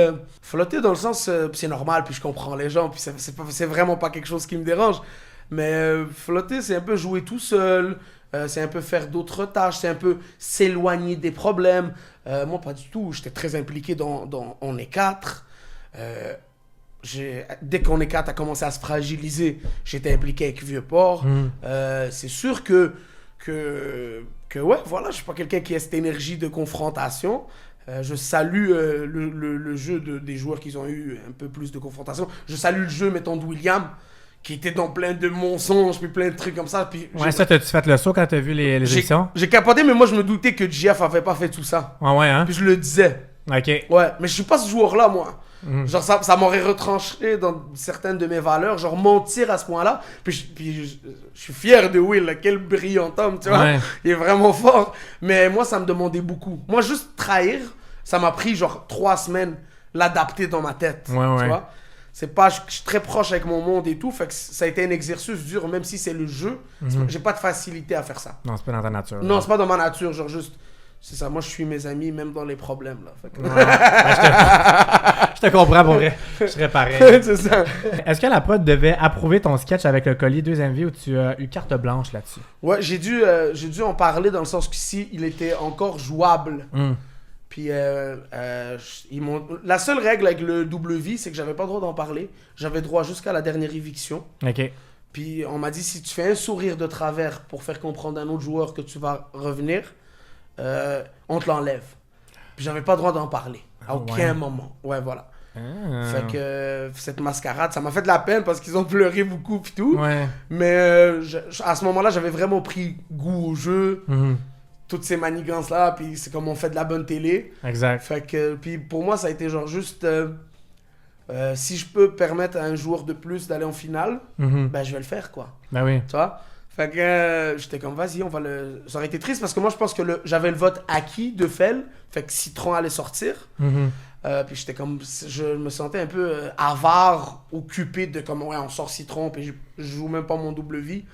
dans le sens, c'est normal, puis je comprends les gens, puis c'est vraiment pas quelque chose qui me dérange. Mais flotter, c'est un peu jouer tout seul, c'est un peu faire d'autres tâches, c'est un peu s'éloigner des problèmes. Moi, pas du tout. J'étais très impliqué dans On est 4. Dès qu'on est 4 a commencé à se fragiliser, j'étais impliqué avec Vieux-Port. C'est sûr que ouais, voilà, je suis pas quelqu'un qui a cette énergie de confrontation. Je salue le jeu des joueurs qui ont eu un peu plus de confrontation. Je salue le jeu, mettons, de William, qui était dans plein de mensonges, puis plein de trucs comme ça. Puis Ouais, ça, t'as-tu fait le saut quand t'as vu les élections? j'ai capoté, mais moi, je me doutais que GF avait pas fait tout ça. Ouais, hein? Puis je le disais. Ok. Ouais, mais je suis pas ce joueur-là, moi. Genre, ça m'aurait retranché dans certaines de mes valeurs. Genre, mentir à ce point-là. Puis je suis fier de Will, là. Quel brillant homme, tu vois. Ouais. Il est vraiment fort. Mais moi, ça me demandait beaucoup. Moi, juste trahir, ça m'a pris genre 3 semaines l'adapter dans ma tête. Ouais, ouais. Tu vois. C'est pas, je suis très proche avec mon monde et tout. Fait que ça a été un exercice dur, même si c'est le jeu. J'ai pas de facilité à faire ça. Non, c'est pas dans ta nature. Non, c'est pas dans ma nature. Genre, juste. C'est ça, moi je suis mes amis même dans les problèmes là. Fait que... Je te comprends pour vrai. Je serais pareil. C'est ça. Est-ce que la prod devait approuver ton sketch avec le collier 2ème vie ou tu as eu carte blanche là-dessus? Ouais, j'ai dû en parler dans le sens qu'ici il était encore jouable. Puis la seule règle avec le double vie, c'est que j'avais pas le droit d'en parler. J'avais droit jusqu'à la dernière éviction. Ok. Puis on m'a dit si tu fais un sourire de travers pour faire comprendre à un autre joueur que tu vas revenir, on te l'enlève. Puis j'avais pas le droit d'en parler à aucun moment. Ouais, voilà. Fait que cette mascarade, ça m'a fait de la peine parce qu'ils ont pleuré beaucoup pis tout. Ouais. Mais à ce moment-là, j'avais vraiment pris goût au jeu. Toutes ces manigances-là, puis c'est comme on fait de la bonne télé. Exact. Fait que, puis pour moi, ça a été genre juste... si je peux permettre à un joueur de plus d'aller en finale, ben je vais le faire, quoi. Ben oui. Tu vois? Fait que j'étais comme, vas-y, on va le... Ça aurait été triste parce que moi, je pense que j'avais le vote acquis de Fel. Fait que Citron allait sortir. Puis j'étais comme... Je me sentais un peu avare, occupé de comme, ouais, on sort Citron, puis je joue même pas mon double vie.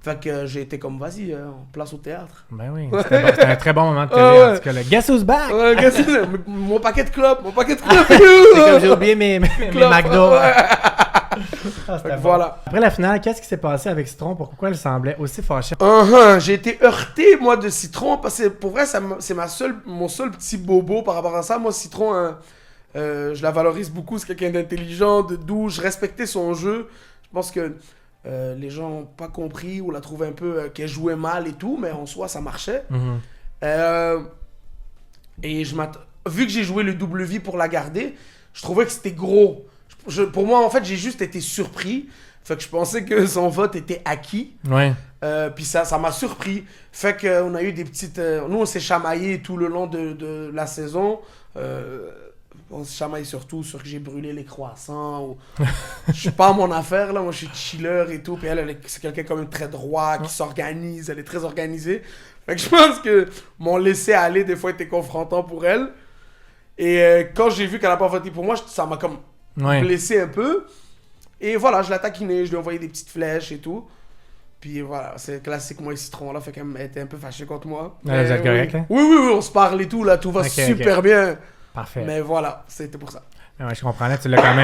Fait que j'ai été comme, vas-y, place au théâtre. Ben oui. C'était un très bon moment de télé. Ouais. En tout cas, le Guess Who's Back? Ouais, mon paquet de clopes, mon paquet de C'est clopes. comme j'ai oublié mes McDo. Ouais. Ah, c'était bon. Voilà. Après la finale, qu'est-ce qui s'est passé avec Citron? Pourquoi elle semblait aussi fâchée? J'ai été heurté, moi, de Citron, parce que pour vrai, c'est mon seul petit bobo par rapport à ça. Moi, Citron, je la valorise beaucoup. C'est quelqu'un d'intelligent, de doux. Je respectais son jeu. Je pense que les gens n'ont pas compris ou la trouvaient un peu qu'elle jouait mal et tout, mais en soi, ça marchait. Et vu que j'ai joué le double vie pour la garder, je trouvais que c'était gros. Pour moi, en fait, j'ai juste été surpris. Fait que je pensais que son vote était acquis. Ouais. Puis ça m'a surpris. Fait qu'on a eu des petites... nous, on s'est chamaillé tout le long de la saison. on se chamaille surtout sur que j'ai brûlé les croissants. Ou... je suis pas à mon affaire, là. Moi, je suis chiller et tout. Puis c'est quelqu'un quand même très droit, qui s'organise. Elle est très organisée. Fait que je pense que mon laisser-aller, des fois, était confrontant pour elle. Et quand j'ai vu qu'elle a pas voté pour moi, ça m'a comme blessé un peu. Et voilà, je l'ai taquiné, je lui ai envoyé des petites flèches et tout. Puis voilà, c'est classique, moi et Citron, là, fait qu'elle était un peu fâchée contre moi. Vous êtes correct, hein? Oui, on se parle et tout, là, tout va super bien. Parfait. Mais voilà, c'était pour ça. Ouais, je comprends, là, tu l'as quand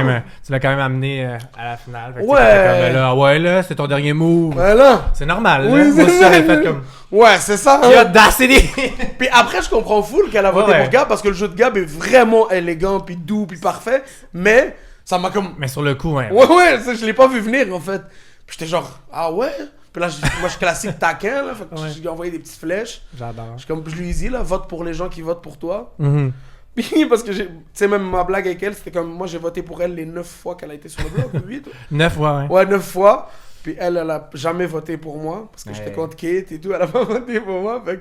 même amené à la finale. Fait que Ouais! Là, c'est ton dernier move. Voilà! C'est normal, Oui, là. c'est Moi aussi, ça. j'aurais fait comme... Ouais, c'est ça, Il y a hein? Dacity! Puis après, je comprends full qu'elle a voté Ouais. pour Gab, parce que le jeu de Gab est vraiment élégant, puis doux, puis parfait. Mais ça m'a comme... Mais sur le coup, ouais. Ouais, ça, je l'ai pas vu venir, en fait. Puis j'étais genre, ah ouais? Puis là, moi, je suis classique taquin, là. Fait que je lui ai envoyé des petites flèches. J'adore. Je lui ai dit, là, vote pour les gens qui votent pour toi. Mhm. Puis parce que, tu sais, même ma blague avec elle, c'était comme, moi, j'ai voté pour elle les 9 fois qu'elle a été sur le blog, 8. 9 fois, ouais. Ouais, 9 fois. Puis elle a jamais voté pour moi. Parce que Ouais. j'étais contre Kate et tout. Elle a pas voté pour moi. Fait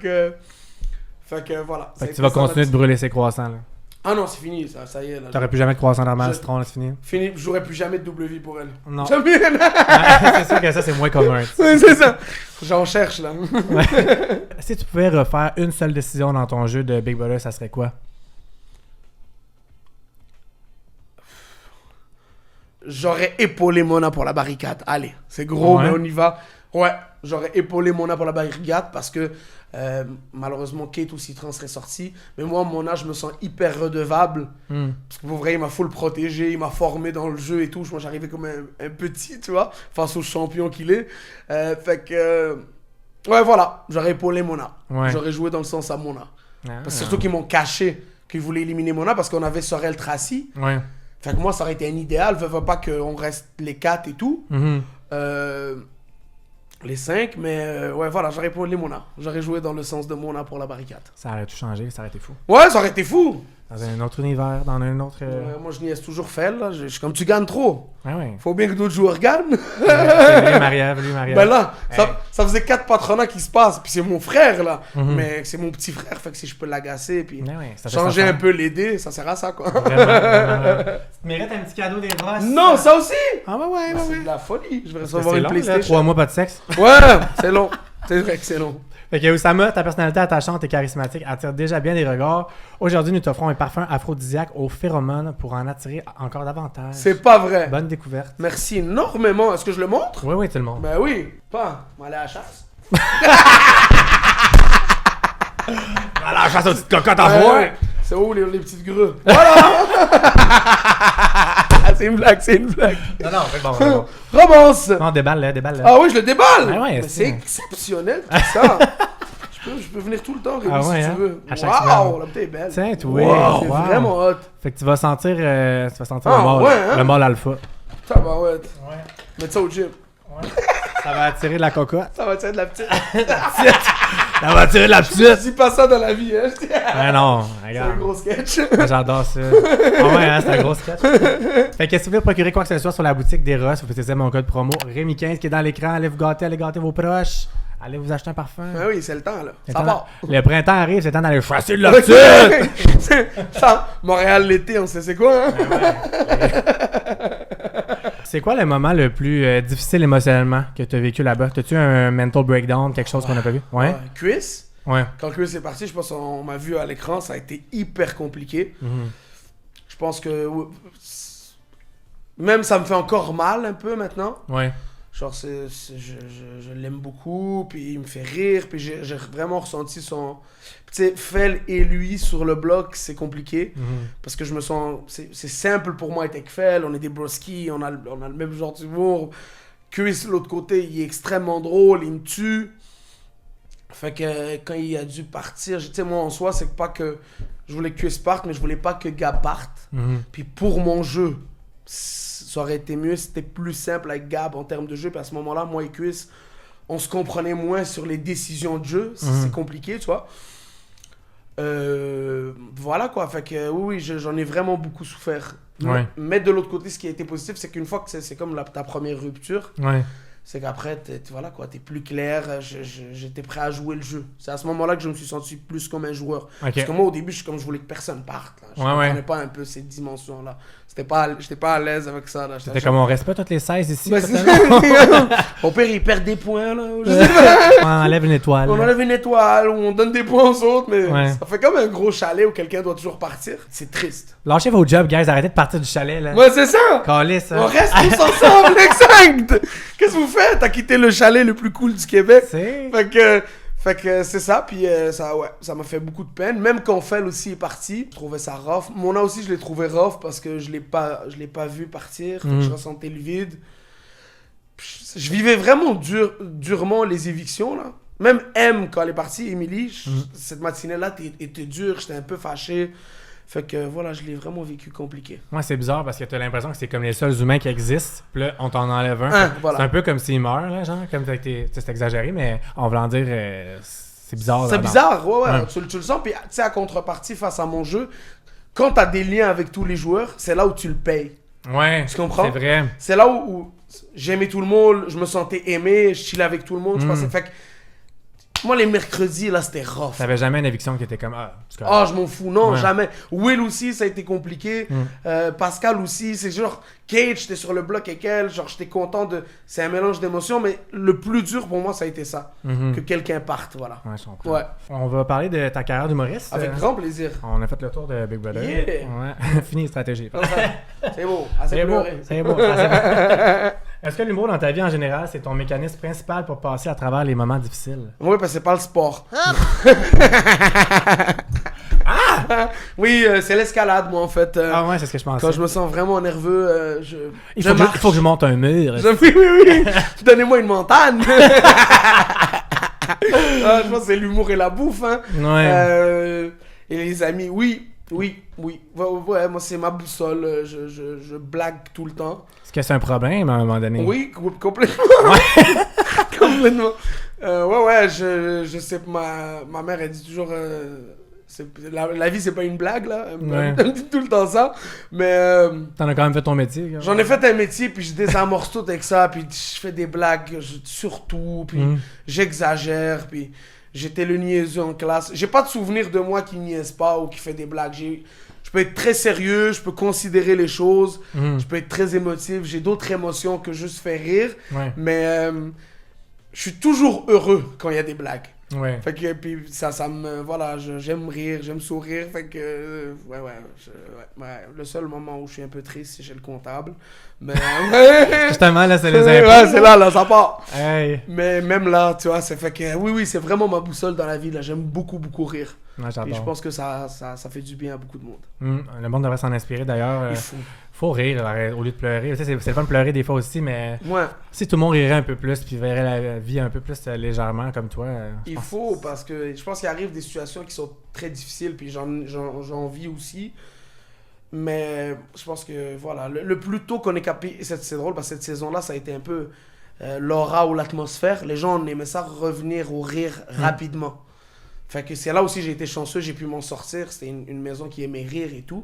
que voilà. Fait que tu vas continuer de brûler ces croissants, là. Ah non, c'est fini. Ça y est. Là. T'aurais plus jamais de croissant normal, Je- citron, là, c'est fini? Fini. J'aurais plus jamais de double vie pour elle. Non. Jamais. C'est sûr que ça, c'est moins commun. Ouais, c'est ça. J'en cherche, là. Si tu pouvais refaire une seule décision dans ton jeu de Big Brother, ça serait quoi? J'aurais épaulé Mona pour la barricade. Allez, c'est gros, Ouais. mais on y va. Ouais, j'aurais épaulé Mona pour la barricade parce que malheureusement Kate ou Citron serait sorti. Mais moi, Mona, je me sens hyper redevable. Parce que pour vrai, il m'a full protégé, il m'a formé dans le jeu et tout. Moi, j'arrivais comme un petit, tu vois, face au champion qu'il est. Fait que. Ouais, voilà, j'aurais épaulé Mona. Ouais. J'aurais joué dans le sens à Mona. Ah. Parce que surtout qu'ils m'ont caché qu'ils voulaient éliminer Mona parce qu'on avait Sorel Tracy. Ouais. Fait que moi, ça aurait été un idéal. Veux pas qu'on reste les 4 et tout. Mhm. Les 5, mais ouais, voilà, j'aurais épaulé Mona. J'aurais joué dans le sens de Mona pour la barricade. Ça aurait tout changé, ça aurait été fou. Ouais, ça aurait été fou. Dans un autre univers, dans un autre... Moi, je niaise toujours Fel, là. Je suis comme tu gagnes trop. Ouais, ouais. Faut bien que d'autres joueurs gagnent. C'est lui, Marie-Ève. Ben là, Hey. ça faisait 4 patronats qui se passent. Puis c'est mon frère, là. Mhm. Mais c'est mon petit frère. Fait que si je peux l'agacer, puis Ouais, ouais, ça fait changer sa un femme. peu l'aider, ça sert à ça, quoi. Vraiment. Tu mérites un petit cadeau des Ross. Non, ça aussi. Ah ouais, ouais, C'est ouais. de la folie. Je vais Parce que recevoir c'est une long, là, PlayStation. 3 mois pas de sexe. Ouais, c'est long. C'est vrai que c'est long. Fait que Oussama, ta personnalité attachante et charismatique attire déjà bien les regards. Aujourd'hui, nous t'offrons un parfum aphrodisiaque aux phéromones pour en attirer encore davantage. C'est pas vrai. Bonne découverte. Merci énormément. Est-ce que je le montre? Oui, oui, tout le monde. Ben oui. Pas. On va aller à la chasse. Alors, chasse aux petites cocottes en Ouais, bois. ouais. C'est où les petites grues? Voilà! C'est une blague, c'est une blague. Non, non, c'est bon, c'est bon. Romance! Non, déballe-le, déballe-le. Ah oui, je le déballe! Ouais, ouais, Mais c'est- c'est exceptionnel tout ça. Je peux venir tout le temps, Rémi, Ah ouais, si hein? tu veux. À chaque Waouh, semaine. la bouteille est belle. Tiens, toi. Wow, c'est Wow. vraiment hot. Fait que tu vas sentir Ah, le mâle, ouais, hein? le mâle alpha. Tabarouette. Ouais. Mets ça au gym. Ça va attirer de la cocotte. Ça va être de la petite. Ça va attirer de la Je petite. dis pas ça dans la vie, hein. Ah non, C'est un regarde. gros sketch. J'adore ça. Ah ouais, hein, c'est un gros sketch. Fait que si vous voulez procurer quoi que ce soit sur la boutique des Ross, vous utilisez mon code promo Rémi15 qui est dans l'écran. Allez vous gâter, allez gâter vos proches. Allez vous acheter un parfum. Ben oui, c'est le temps, là. C'est Ça temps- part. Le printemps arrive, c'est temps d'aller chasser de la petite. Ça, Montréal l'été, on sait c'est quoi, hein? C'est quoi le moment le plus difficile émotionnellement que tu as vécu là-bas? T'as-tu un mental breakdown, quelque chose qu'on n'a pas vu? Ouais? Chris, Ouais. quand Chris est parti, je pense qu'on m'a vu à l'écran, ça a été hyper compliqué. Mhm. Je pense que même ça me fait encore mal un peu maintenant. Ouais. Genre, je l'aime beaucoup, puis il me fait rire, puis j'ai vraiment ressenti son... Tu sais, Fel et lui sur le bloc, c'est compliqué, Mhm. parce que je me sens... C'est simple pour moi être avec Fel, on est des broskis, on a le même genre d'humour. Chris, de l'autre côté, il est extrêmement drôle, il me tue. Fait que quand il a dû partir, tu sais, moi en soi, c'est pas que je voulais que Chris parte, mais je voulais pas que Gab parte. Mhm. Puis pour mon jeu, ça aurait été mieux, c'était plus simple avec Gab en termes de jeu. Puis à ce moment-là, moi et Chris, on se comprenait moins sur les décisions de jeu. C'est compliqué, tu vois. Voilà quoi. Fait que oui, j'en ai vraiment beaucoup souffert. Ouais. Mais de l'autre côté, ce qui a été positif, c'est qu'une fois que c'est comme ta première rupture, Ouais. c'est qu'après, voilà quoi, t'es plus clair, j'étais prêt à jouer le jeu. C'est à ce moment-là que je me suis senti plus comme un joueur. Ok. Parce que moi, au début, je voulais que personne parte. Là. Je Ouais, comprenais pas un peu cette dimension-là. J'étais pas à l'aise avec ça. Là. C'était comme on reste pas toutes les 16 ici. Ben, mon père, il perd des points. Là. Je sais On enlève une étoile. on enlève une étoile, ou on donne des points aux autres, mais Ouais. ça fait comme un gros chalet où quelqu'un doit toujours partir. C'est triste. Lâchez vos jobs, guys. Arrêtez de partir du chalet. Là. Ouais, c'est ça! Calisse, On hein. reste tous ensemble, exact! Qu'est-ce que vous faites? T'as quitté le chalet le plus cool du Québec. C'est... Fait que c'est ça, puis ça m'a fait beaucoup de peine. Même quand Fel aussi est parti, je trouvais ça rough. Mona aussi, je l'ai trouvé rough parce que je l'ai pas vu partir. Fait que je ressentais le vide. Je vivais vraiment durement les évictions, là. Même M, quand elle est partie, Émilie, cette matinée-là était dure, j'étais un peu fâché. Fait que voilà, je l'ai vraiment vécu compliqué. Ouais, c'est bizarre parce que t'as l'impression que c'est comme les seuls humains qui existent. Puis là, on t'en enlève un. Voilà. C'est un peu comme s'il meurt, là, genre. Comme c'est exagéré, mais en voulant dire, c'est bizarre. C'est là, bizarre, ouais. Ouais. Tu le sens, puis tu sais, à contrepartie, face à mon jeu, quand t'as des liens avec tous les joueurs, c'est là où tu le payes. Ouais, Tu comprends? c'est vrai. C'est là où j'aimais tout le monde, je me sentais aimé, je chillais avec tout le monde. Je passais, fait que moi, les mercredis, là, c'était rough. T'avais jamais une éviction qui était comme, c'est correct. Ah, je m'en fous. Non, Ouais. jamais. Will aussi, ça a été compliqué. Pascal aussi. C'est genre, Kate, j'étais sur le bloc avec elle. Genre, j'étais content de... C'est un mélange d'émotions, mais le plus dur pour moi, ça a été ça. Que quelqu'un parte, voilà. Ouais, je comprends. Ouais. On va parler de ta carrière d'humoriste. Avec grand plaisir. On a fait le tour de Big Brother. Yeah. Ouais. Fini stratégie. C'est beau. Assez C'est beau. pleuré. C'est beau. assez- Est-ce que l'humour dans ta vie en général, c'est ton mécanisme principal pour passer à travers les moments difficiles? Oui, parce que c'est pas le sport. Oui, c'est l'escalade, moi, en fait. Ah ouais, c'est ce que je pensais. Quand je me sens vraiment nerveux, Il je faut, marche. il faut que je monte un mur. Oui. Donnez-moi une montagne. Je pense que c'est l'humour et la bouffe, hein. Ouais. Et les amis, oui. Ouais, moi, c'est ma boussole. Je blague tout le temps. Est-ce que c'est un problème à un moment donné? Oui, complètement. Complètement. Ouais, je sais que ma mère, elle dit toujours... la vie, c'est pas une blague, là. Ouais. Elle me dit tout le temps ça. Mais... T'en as quand même fait ton métier. Gars. J'en ai fait un métier, puis je désamorce tout avec ça, puis je fais des blagues sur tout, puis j'exagère, puis j'étais le niaiseux en classe. J'ai pas de souvenir de moi qui niaise pas ou qui fait des blagues. Je peux être très sérieux, je peux considérer les choses, je peux être très émotif, j'ai d'autres émotions que juste faire rire, Ouais. mais je suis toujours heureux quand il y a des blagues. Ouais. Fait que puis ça me voilà, j'aime rire, j'aime sourire, fait que ouais, le seul moment où je suis un peu triste c'est chez le comptable, mais Justement, là, c'est les ouais, impôts. c'est là ça part. Hey. Mais même là, tu vois, ça fait que oui, c'est vraiment ma boussole dans la vie là, j'aime beaucoup rire. Ouais, Et j'adore. je pense que ça fait du bien à beaucoup de monde. Le monde devrait s'en inspirer d'ailleurs. Il faut. Faut rire au lieu de pleurer. Tu sais, c'est le fun de pleurer des fois aussi, mais Ouais. si tout le monde rirait un peu plus puis verrait la vie un peu plus légèrement comme toi. Il faut, parce que je pense qu'il arrive des situations qui sont très difficiles, puis j'en vis aussi. Mais je pense que, voilà, le plus tôt qu'on est capé... C'est drôle, parce que cette saison-là, ça a été un peu l'aura ou l'atmosphère. Les gens, on aimait ça revenir au rire rapidement. Fait que c'est là aussi j'ai été chanceux, j'ai pu m'en sortir. C'était une maison qui aimait rire et tout,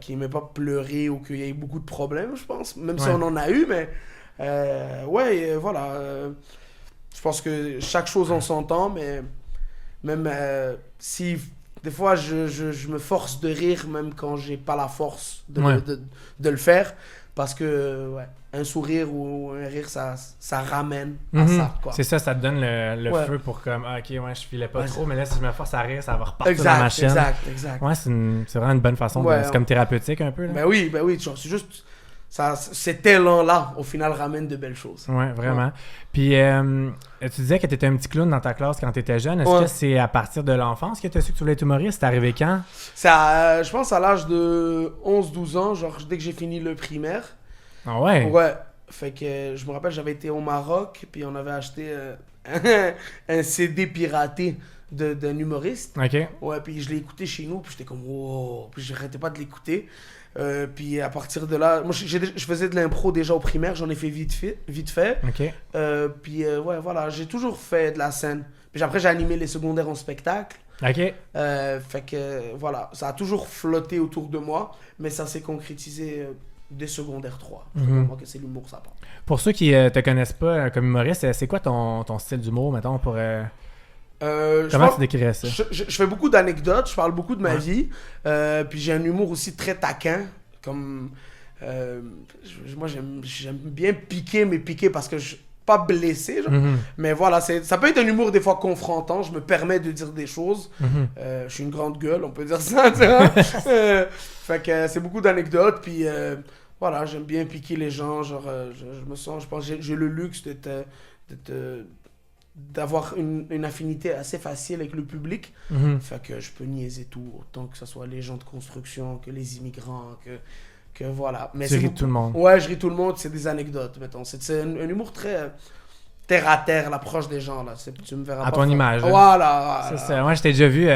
qui aimait pas pleurer ou qu'il y ait beaucoup de problèmes, je pense. Même si on en a eu, mais... voilà... je pense que chaque chose en son temps, mais même si des fois je me force de rire même quand j'ai pas la force de le faire, parce que un sourire ou un rire ça ramène à ça, quoi. C'est ça te donne le Ouais. feu pour comme ok ouais je filais pas trop, mais là si je me force à rire ça va repartir dans ma chaîne. Exact. Ouais, c'est vraiment une bonne façon de... C'est comme thérapeutique un peu là. Ben oui, genre, c'est juste ça, cet élan-là, au final, ramène de belles choses. Ouais, vraiment. Puis, tu disais que tu étais un petit clown dans ta classe quand tu étais jeune. Est-ce que c'est à partir de l'enfance que tu as su que tu voulais être humoriste? C'est arrivé quand? Je pense à l'âge de 11-12 ans, genre dès que j'ai fini le primaire. Ah ouais? Ouais. Fait que je me rappelle, j'avais été au Maroc, puis on avait acheté un CD piraté d'un humoriste. OK. Ouais, puis je l'ai écouté chez nous, puis j'étais comme wow, puis j'arrêtais pas de l'écouter. Puis à partir de là, moi je faisais de l'impro déjà au primaire, j'en ai fait vite fait. OK. Puis ouais, voilà, j'ai toujours fait de la scène. Puis après j'ai animé les secondaires en spectacle. OK. Fait que voilà, ça a toujours flotté autour de moi, mais ça s'est concrétisé dès secondaire 3. Mhm. Pour moi que c'est l'humour, ça part. Pour ceux qui te connaissent pas comme humoriste, c'est quoi ton style d'humour, mettons, pour... Comment tu décrirais ça? Je fais beaucoup d'anecdotes, je parle beaucoup de ma Ouais. vie. Puis j'ai un humour aussi très taquin. Comme, moi, j'aime bien piquer, mais piquer parce que je suis pas blessé. Genre. Mhm. Mais voilà, ça peut être un humour des fois confrontant. Je me permets de dire des choses. Mhm. Je suis une grande gueule, on peut dire ça. Tu vois. Fait que c'est beaucoup d'anecdotes. Puis voilà, j'aime bien piquer les gens. Genre, je me sens, je pense, j'ai le luxe d'avoir une affinité assez facile avec le public. Mhm. Fait que je peux niaiser tout, autant que ce soit les gens de construction, que les immigrants, que voilà. Mais Tu c'est ris de beaucoup- tout le monde. Ouais, je ris tout le monde, c'est des anecdotes, mettons. C'est un humour très terre à terre, l'approche des gens, là. Tu me verras À pas ton faire- image, là. Voilà. C'est ça. Moi, je t'ai déjà vu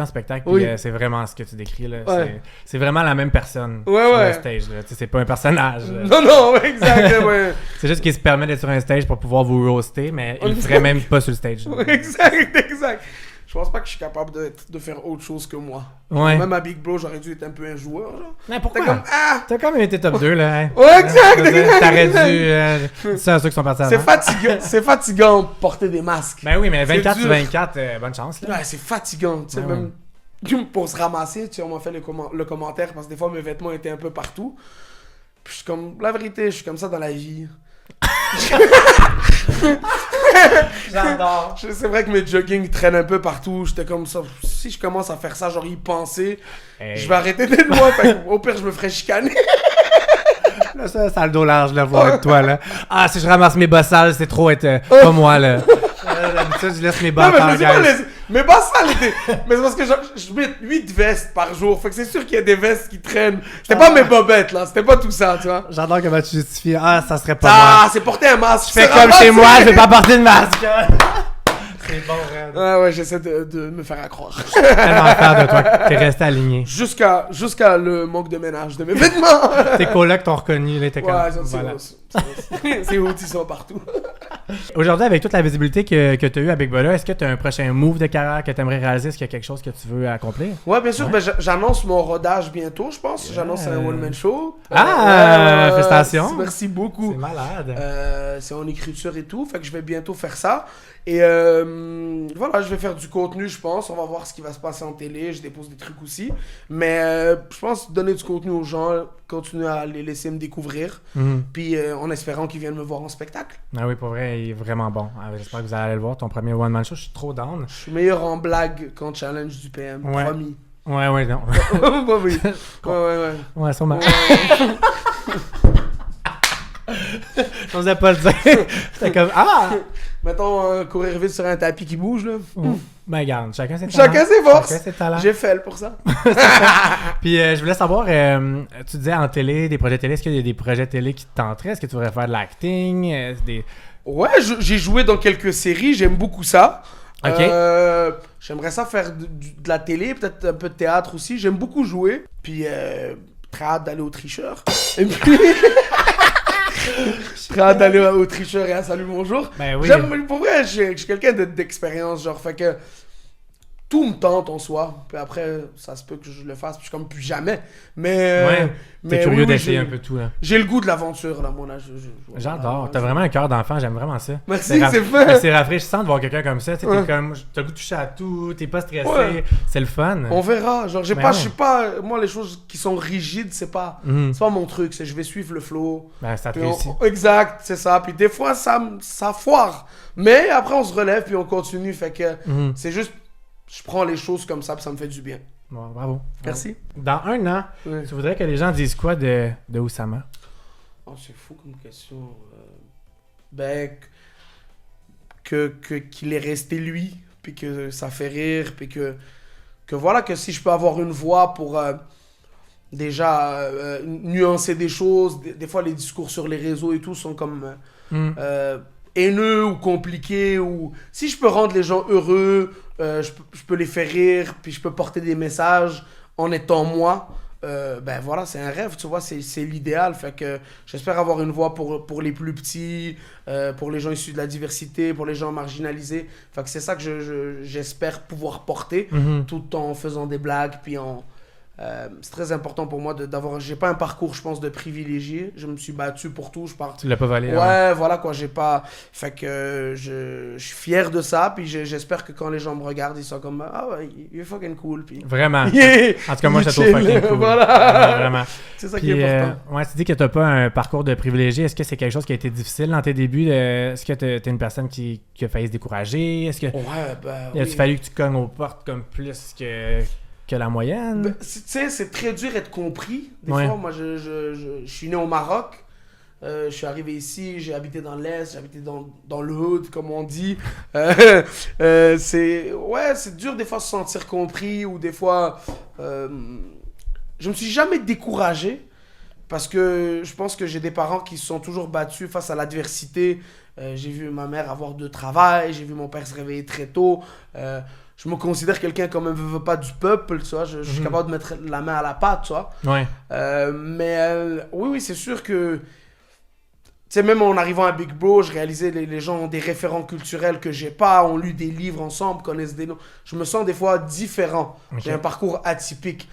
en spectacle, puis Oui. c'est vraiment ce que tu décris, là. Ouais. C'est vraiment la même personne Ouais, sur ouais. le stage, là. Tu sais, c'est pas un personnage, là. Non, non, ouais, exact, ouais. C'est juste qu'il se permet d'être sur un stage pour pouvoir vous roaster, mais il le Exact. ferait même pas sur le stage. Ouais, exact. Je pense pas que je suis capable de faire autre chose que moi. Ouais. Même à Big Bro, j'aurais dû être un peu un joueur, genre. Mais T'es pourquoi? comme, ah! T'as quand même été top 2, là. Hein? Ouais, exact, Je veux dire, exact, T'aurais exact. dû... c'est ceux qui sont partis C'est avant. fatigant, c'est fatigant de porter des masques. Ben oui, mais C'est 24 sur dur. 24, bonne chance, là. Ouais, c'est fatigant, tu sais, Ouais, même pour se ramasser, tu sais, on m'a fait le commentaire parce que des fois mes vêtements étaient un peu partout. Puis je suis comme, la vérité, je suis comme ça dans la vie. J'adore. C'est vrai que mes joggings traînent un peu partout, j'étais comme ça. Si je commence à faire ça, genre y penser, Hey. je vais arrêter d'être moi, fait que, au pire je me ferais chicaner. Là, ça a le dos large, là, voir avec toi, là. Ah, si je ramasse mes bossales, c'est trop être pas moi, là. D'habitude, je laisse mes Non, bottes mais en je sais pas, guys. mes bassales étaient. Mais c'est parce que je mets 8 vestes par jour. Fait que c'est sûr qu'il y a des vestes qui traînent. C'était pas mes bobettes, là. C'était pas tout ça, tu vois. J'adore comment tu justifies. Ah, ça serait pas moi. Ah, c'est porter un masque. Je fais comme chez moi, je vais pas porter de masque. C'est bon, Red. Ouais, j'essaie de me faire accroire. Tellement fier de toi. T'es resté aligné. Jusqu'à le manque de ménage de mes vêtements. Tes colocs t'ont reconnu, là, t'es comme... Ouais, voilà. c'est où ils sont partout. Aujourd'hui, avec toute la visibilité que tu as eue à Big Brother, est-ce que tu as un prochain move de carrière que tu aimerais réaliser? Est-ce qu'il y a quelque chose que tu veux accomplir? Ouais, bien sûr. Ouais. Ben, j'annonce mon rodage bientôt, je pense. J'annonce un one-man show. Félicitations. Merci beaucoup. C'est malade. C'est en écriture et tout, fait que je vais bientôt faire ça. Et voilà, je vais faire du contenu, je pense. On va voir ce qui va se passer en télé. Je dépose des trucs aussi. Mais je pense donner du contenu aux gens, continuer à les laisser me découvrir. Mhm. Puis en espérant qu'ils viennent me voir en spectacle. Ah oui, pour vrai, il est vraiment bon. Ah, j'espère que vous allez aller le voir, ton premier one-man show. Je suis trop down. Je suis meilleur en blague qu'en challenge du PM. Ouais. Promis. Ouais, non. Ouais, oui. Ouais. Ouais, sûrement. Je n'osais pas le dire. J'étais comme, ah! Mettons, courir vite sur un tapis qui bouge, là. Ben, regarde, chacun ses talents. Chacun ses forces. Chacun ses talents. J'ai fait pour ça. Puis, je voulais savoir, tu disais en télé, des projets télé, est-ce qu'il y a des projets télé qui te tenteraient? Est-ce que tu voudrais faire de l'acting? Ouais, j'ai joué dans quelques séries, j'aime beaucoup ça. Ok. J'aimerais ça faire de la télé, peut-être un peu de théâtre aussi. J'aime beaucoup jouer. Puis, très hâte d'aller au tricheur. Et puis... très hâte d'aller au tricheur et à Salut Bonjour. Ben oui. Pour vrai, je suis quelqu'un d'expérience, genre, fait que tout me tente en soi. Puis après, ça se peut que je le fasse, puis je suis comme plus jamais. Mais, Ouais. T'es mais curieux oui, d'essayer j'ai- un peu tout, là. J'ai le goût de l'aventure, là, mon âge. J'adore. T'as vraiment un cœur d'enfant, j'aime vraiment ça. Merci, c'est fait. Mais c'est rafraîchissant de voir quelqu'un comme ça. Tu sais, Ouais. t'es comme, t'as le goût de toucher à tout, t'es pas stressé, Ouais. c'est le fun. On verra. Genre, Ben je ouais. suis pas. Moi, les choses qui sont rigides, c'est pas mon truc. C'est je vais suivre le flow. Ben, ça te Puis réussit. Exact, c'est ça. Puis des fois, ça foire. Mais après, on se relève, puis on continue. Fait que c'est juste. Je prends les choses comme ça, puis ça me fait du bien. Bon, bravo. Merci. Dans un an, Ouais. tu voudrais que les gens disent quoi de Oussama? Oh, c'est fou comme question. Ben, qu'il est resté lui, puis que ça fait rire, puis que voilà, que si je peux avoir une voix pour déjà nuancer des choses, des fois les discours sur les réseaux et tout sont comme haineux ou compliqués, ou si je peux rendre les gens heureux, je peux les faire rire, puis je peux porter des messages en étant moi. Ben voilà, c'est un rêve, tu vois, c'est l'idéal. Fait que j'espère avoir une voix pour les plus petits, pour les gens issus de la diversité, pour les gens marginalisés. Fait que c'est ça que j'espère pouvoir porter, tout en faisant des blagues, puis en C'est très important pour moi d'avoir. J'ai pas un parcours, je pense, de privilégié. Je me suis battu pour tout. Tu l'as pas volé. Ouais, voilà quoi. J'ai pas. Fait que je suis fier de ça. Puis j'espère que quand les gens me regardent, ils sont comme ah ouais, il est fucking cool. Puis vraiment. Yeah, en tout cas, moi, je te trouve fucking cool. Voilà. Ouais, vraiment. C'est ça Puis, qui est important. ouais, tu dis que t'as pas un parcours de privilégié. Est-ce que c'est quelque chose qui a été difficile dans tes débuts? Est-ce que t'es une personne qui a failli se décourager? Est-ce que Ouais, ben. il a-tu fallu que tu cognes aux portes comme plus que la moyenne? Ben, tu sais, c'est très dur d'être compris. Des Ouais. fois, moi, je suis né au Maroc. Je suis arrivé ici, j'ai habité dans l'Est, j'ai habité dans le hood, comme on dit. C'est dur des fois de se sentir compris ou des fois... je me suis jamais découragé parce que je pense que j'ai des parents qui se sont toujours battus face à l'adversité. J'ai vu ma mère avoir 2 travails, j'ai vu mon père se réveiller très tôt. Je me considère quelqu'un quand même veut pas du peuple, tu vois. Je suis capable de mettre la main à la pâte, tu vois. Ouais. Oui, c'est sûr que... Tu sais, même en arrivant à Big Bro, je réalisais les gens ont des référents culturels que j'ai pas, ont lu des livres ensemble, connaissent des noms. Je me sens des fois différent. Okay. J'ai un parcours atypique.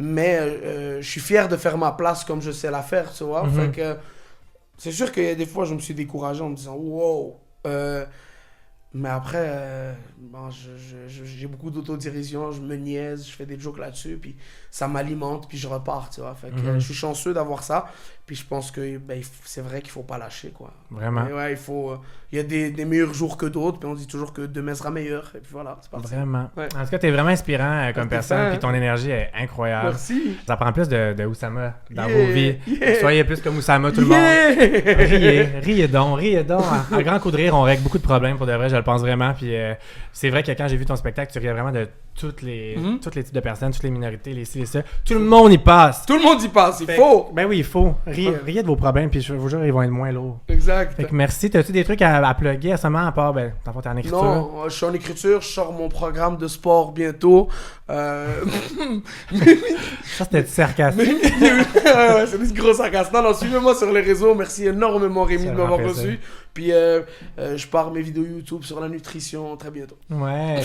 Mais je suis fier de faire ma place comme je sais la faire, tu vois. Fait que c'est sûr que des fois, je me suis découragé en me disant « Wow ». Mais après, j'ai beaucoup d'autodérision, je me niaise, je fais des jokes là-dessus, puis ça m'alimente, puis je repars, tu vois. Fait que je suis chanceux d'avoir ça, puis je pense que c'est vrai qu'il faut pas lâcher, quoi. Vraiment. Mais ouais, il y a des meilleurs jours que d'autres, puis on dit toujours que demain sera meilleur, et puis voilà, c'est parti. Vraiment. Ouais. En tout cas, t'es vraiment inspirant comme personne, fin, puis ton énergie est incroyable. Merci. Ça prend plus de Oussama dans Yeah, vos vies. yeah. Soyez plus comme Oussama, tout le monde. Riez donc. À grand coup de rire, on règle beaucoup de problèmes pour de vrai, je le pense vraiment. Puis c'est vrai que quand j'ai vu ton spectacle, tu riais vraiment de tous les types de personnes, toutes les minorités, les ci, les ça. Tout le monde y passe. Tout le monde y passe, il Fait faut. Ben oui, il faut. Riez de vos problèmes, puis je vous jure, ils vont être moins lourds. Exact. Fait que merci. T'as-tu des trucs à plugger à ce moment, à part, dans le fond, t'es en écriture? Non, je suis en écriture, je sors mon programme de sport bientôt. Ça, c'était sarcastique. Ouais, c'est du gros sarcasme. Non, suivez-moi sur les réseaux. Merci énormément Rémi de m'avoir reçu. Puis je pars mes vidéos YouTube sur la nutrition très bientôt. Ouais.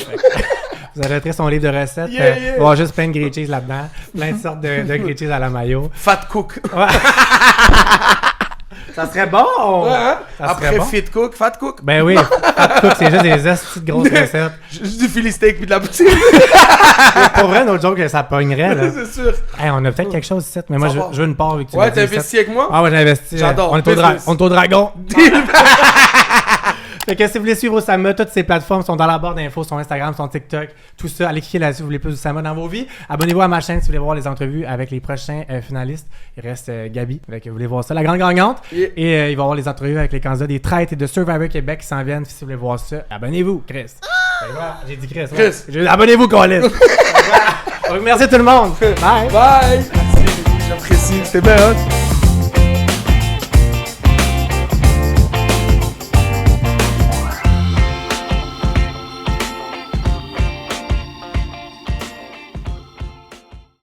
Vous arrêterez son livre de recettes. Yeah. Il va y avoir juste plein de grilled cheese là-dedans. Plein de sortes de grilled cheese à la mayo. Fat Cook. Ouais. Ça serait bon! Ouais, hein? Ça serait Après bon. Fit Cook, Fat Cook. Ben oui, Fat Cook, c'est juste des astuces de grosses recettes. Juste du Philly steak puis de la poutine. Pour vrai, notre joke, ça pognerait, là. C'est sûr. Hey, on a peut-être quelque chose ici, mais moi, Ça je va. veux une part vu que tu Ouais, l'as t'as dit, investi ici. avec moi? Ah ouais, j'ai investi. J'adore. On est Business. au dragon. Fait que si vous voulez suivre Oussama, toutes ces plateformes sont dans la barre d'infos, son Instagram, son TikTok, tout ça. Allez cliquer là-dessus si vous voulez plus d'Oussama dans vos vies. Abonnez-vous à ma chaîne si vous voulez voir les entrevues avec les prochains finalistes. Il reste Gabi, fait que vous voulez voir ça, la grande gagnante. Yeah. Et il va y avoir les entrevues avec les candidats des traites et de Survivor Québec qui s'en viennent. Si vous voulez voir ça, abonnez-vous, Chris. Voilà, j'ai dit Chris. Ouais. Chris. Abonnez-vous, Colin. Donc, merci tout le monde. Bye. Bye. Merci, j'apprécie. C'était bien, hein?